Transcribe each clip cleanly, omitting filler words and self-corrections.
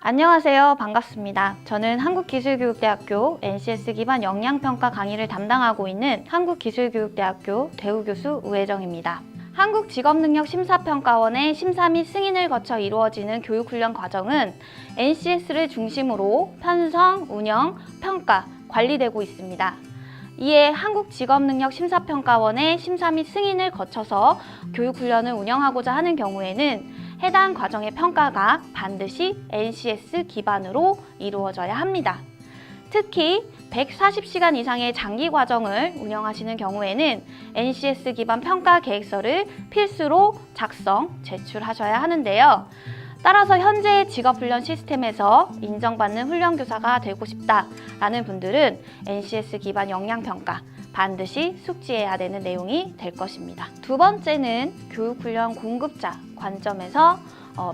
안녕하세요. 반갑습니다. 저는 한국기술교육대학교 NCS 기반 역량평가 강의를 담당하고 있는 한국기술교육대학교 대우교수 우혜정입니다. 한국직업능력심사평가원의 심사 및 승인을 거쳐 이루어지는 교육훈련 과정은 NCS를 중심으로 편성, 운영, 평가, 관리되고 있습니다. 이에 한국직업능력심사평가원의 심사 및 승인을 거쳐서 교육훈련을 운영하고자 하는 경우에는 해당 과정의 평가가 반드시 NCS 기반으로 이루어져야 합니다. 특히 140시간 이상의 장기 과정을 운영하시는 경우에는 NCS 기반 평가 계획서를 필수로 작성, 제출하셔야 하는데요. 따라서 현재의 직업훈련 시스템에서 인정받는 훈련교사가 되고 싶다라는 분들은 NCS 기반 역량평가 반드시 숙지해야 되는 내용이 될 것입니다. 두 번째는 교육훈련 공급자 관점에서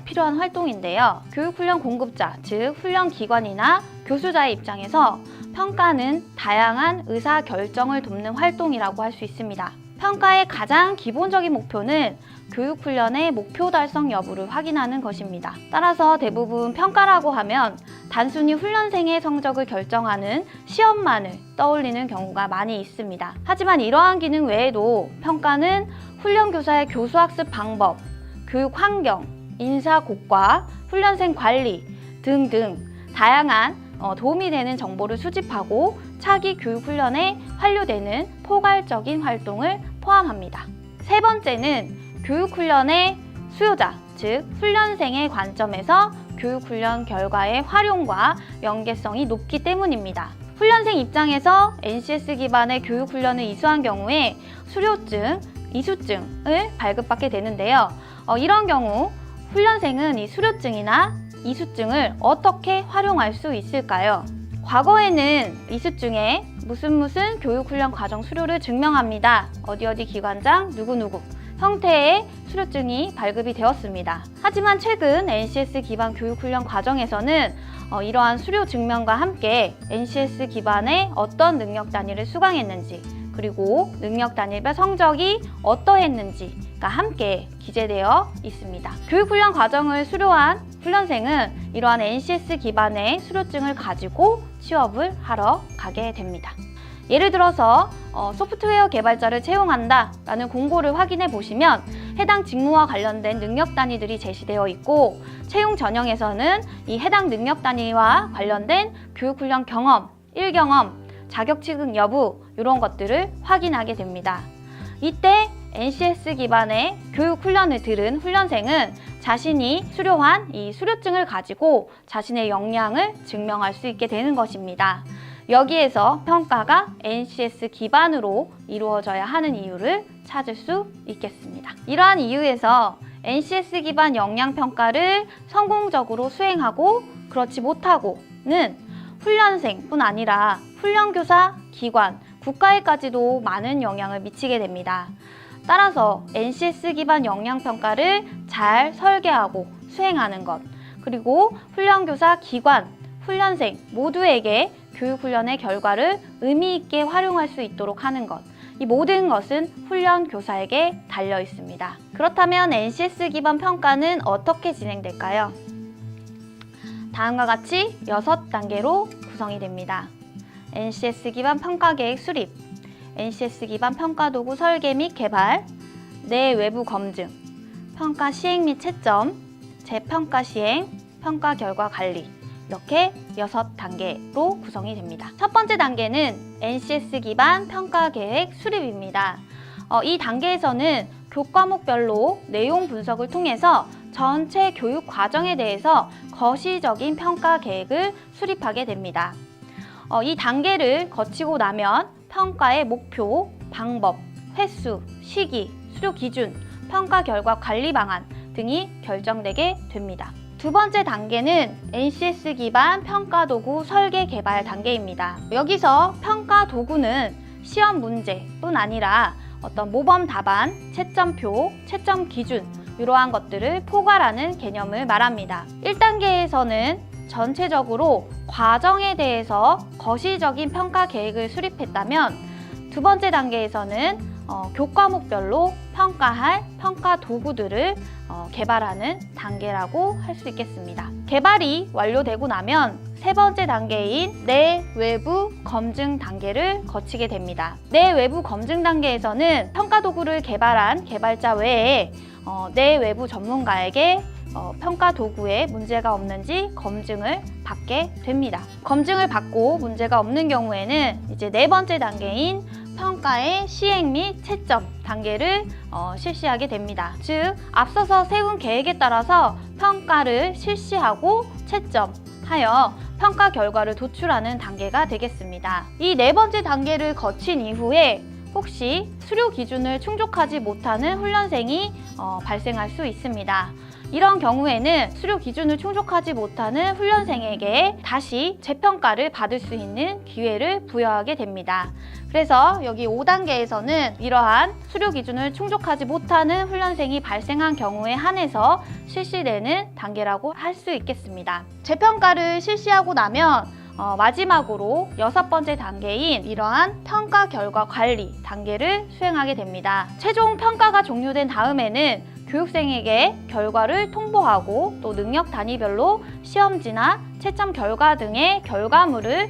필요한 활동인데요. 교육훈련 공급자, 즉 훈련기관이나 교수자의 입장에서 평가는 다양한 의사결정을 돕는 활동이라고 할 수 있습니다. 평가의 가장 기본적인 목표는 교육훈련의 목표 달성 여부를 확인하는 것입니다. 따라서 대부분 평가라고 하면 단순히 훈련생의 성적을 결정하는 시험만을 떠올리는 경우가 많이 있습니다. 하지만 이러한 기능 외에도 평가는 훈련교사의 교수학습 방법, 교육 환경, 인사 고과, 훈련생 관리 등등 다양한 도움이 되는 정보를 수집하고 차기 교육훈련에 활용되는 포괄적인 활동을 포함합니다. 세 번째는 교육훈련의 수요자, 즉 훈련생의 관점에서 교육훈련 결과의 활용과 연계성이 높기 때문입니다. 훈련생 입장에서 NCS 기반의 교육훈련을 이수한 경우에 수료증, 이수증을 발급받게 되는데요. 이런 경우 훈련생은 이 수료증이나 이수증을 어떻게 활용할 수 있을까요? 과거에는 이수증에 무슨 교육훈련 과정 수료를 증명합니다. 어디 기관장 누구누구 형태의 수료증이 발급이 되었습니다. 하지만 최근 NCS 기반 교육훈련 과정에서는 이러한 수료 증명과 함께 NCS 기반의 어떤 능력 단위를 수강했는지 그리고 능력 단위별 성적이 어떠했는지가 함께 기재되어 있습니다. 교육훈련 과정을 수료한 훈련생은 이러한 NCS 기반의 수료증을 가지고 취업을 하러 가게 됩니다. 예를 들어서 소프트웨어 개발자를 채용한다 라는 공고를 확인해 보시면 해당 직무와 관련된 능력 단위들이 제시되어 있고 채용 전형에서는 이 해당 능력 단위와 관련된 교육훈련 경험, 일경험, 자격 취득 여부 이런 것들을 확인하게 됩니다. 이때 NCS 기반의 교육훈련을 들은 훈련생은 자신이 수료한 이 수료증을 가지고 자신의 역량을 증명할 수 있게 되는 것입니다. 여기에서 평가가 NCS 기반으로 이루어져야 하는 이유를 찾을 수 있겠습니다. 이러한 이유에서 NCS 기반 역량평가를 성공적으로 수행하고 그렇지 못하고는 훈련생뿐 아니라 훈련교사, 기관, 국가에까지도 많은 영향을 미치게 됩니다. 따라서 NCS 기반 역량평가를 잘 설계하고 수행하는 것, 그리고 훈련교사, 기관, 훈련생 모두에게 교육훈련의 결과를 의미 있게 활용할 수 있도록 하는 것, 이 모든 것은 훈련교사에게 달려 있습니다. 그렇다면 NCS 기반 평가는 어떻게 진행될까요? 다음과 같이 6단계로 구성이 됩니다. NCS 기반 평가계획 수립, NCS 기반 평가도구 설계 및 개발, 내 외부 검증, 평가 시행 및 채점, 재평가 시행, 평가 결과 관리 이렇게 6단계로 구성이 됩니다. 첫 번째 단계는 NCS 기반 평가계획 수립입니다. 이 단계에서는 교과목별로 내용 분석을 통해서 전체 교육 과정에 대해서 거시적인 평가 계획을 수립하게 됩니다. 이 단계를 거치고 나면 평가의 목표, 방법, 횟수, 시기, 수료 기준, 평가 결과 관리 방안 등이 결정되게 됩니다. 두 번째 단계는 NCS 기반 평가도구 설계 개발 단계입니다. 여기서 평가도구는 시험 문제뿐 아니라 어떤 모범 답안, 채점표, 채점 기준 이러한 것들을 포괄하는 개념을 말합니다. 1단계에서는 전체적으로 과정에 대해서 거시적인 평가 계획을 수립했다면 두 번째 단계에서는 교과목별로 평가할 평가 도구들을 개발하는 단계라고 할 수 있겠습니다. 개발이 완료되고 나면 세 번째 단계인 내외부 검증 단계를 거치게 됩니다. 내외부 검증 단계에서는 평가 도구를 개발한 개발자 외에 내외부 전문가에게 평가 도구에 문제가 없는지 검증을 받게 됩니다. 검증을 받고 문제가 없는 경우에는 이제 네 번째 단계인 평가의 시행 및 채점 단계를 실시하게 됩니다. 즉, 앞서서 세운 계획에 따라서 평가를 실시하고 채점하여 평가 결과를 도출하는 단계가 되겠습니다. 이 네 번째 단계를 거친 이후에 혹시 수료 기준을 충족하지 못하는 훈련생이 발생할 수 있습니다. 이런 경우에는 수료 기준을 충족하지 못하는 훈련생에게 다시 재평가를 받을 수 있는 기회를 부여하게 됩니다. 그래서 여기 5단계에서는 이러한 수료 기준을 충족하지 못하는 훈련생이 발생한 경우에 한해서 실시되는 단계라고 할 수 있겠습니다. 재평가를 실시하고 나면 마지막으로 6번째 단계인 이러한 평가 결과 관리 단계를 수행하게 됩니다. 최종 평가가 종료된 다음에는 교육생에게 결과를 통보하고 또 능력 단위별로 시험지나 채점 결과 등의 결과물을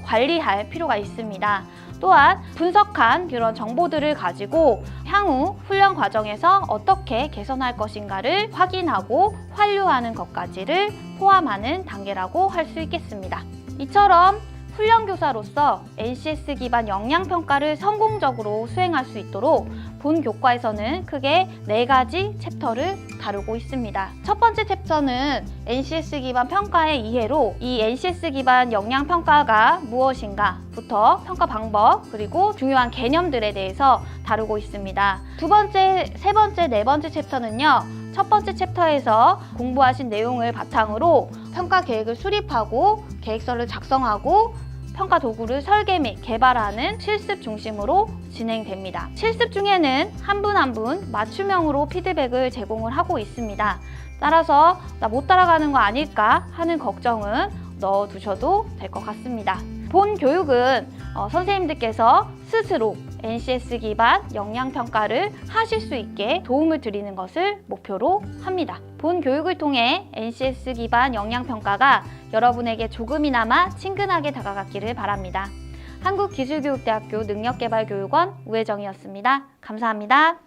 관리할 필요가 있습니다. 또한 분석한 그런 정보들을 가지고 향후 훈련 과정에서 어떻게 개선할 것인가를 확인하고 환류하는 것까지를 포함하는 단계라고 할 수 있겠습니다. 이처럼 훈련교사로서 NCS 기반 역량평가를 성공적으로 수행할 수 있도록 본 교과에서는 크게 4가지 챕터를 다루고 있습니다. 첫 번째 챕터는 NCS 기반 평가의 이해로 이 NCS 기반 역량평가가 무엇인가부터 평가 방법 그리고 중요한 개념들에 대해서 다루고 있습니다. 두 번째, 세 번째, 네 번째 챕터는요. 첫 번째 챕터에서 공부하신 내용을 바탕으로 평가 계획을 수립하고 계획서를 작성하고 평가 도구를 설계 및 개발하는 실습 중심으로 진행됩니다. 실습 중에는 한 분 한 분 맞춤형으로 피드백을 제공을 하고 있습니다. 따라서 나 못 따라가는 거 아닐까 하는 걱정은 넣어두셔도 될 것 같습니다. 본 교육은 선생님들께서 스스로 NCS 기반 역량평가를 하실 수 있게 도움을 드리는 것을 목표로 합니다. 본 교육을 통해 NCS 기반 역량평가가 여러분에게 조금이나마 친근하게 다가갔기를 바랍니다. 한국기술교육대학교 능력개발교육원 우혜정이었습니다. 감사합니다.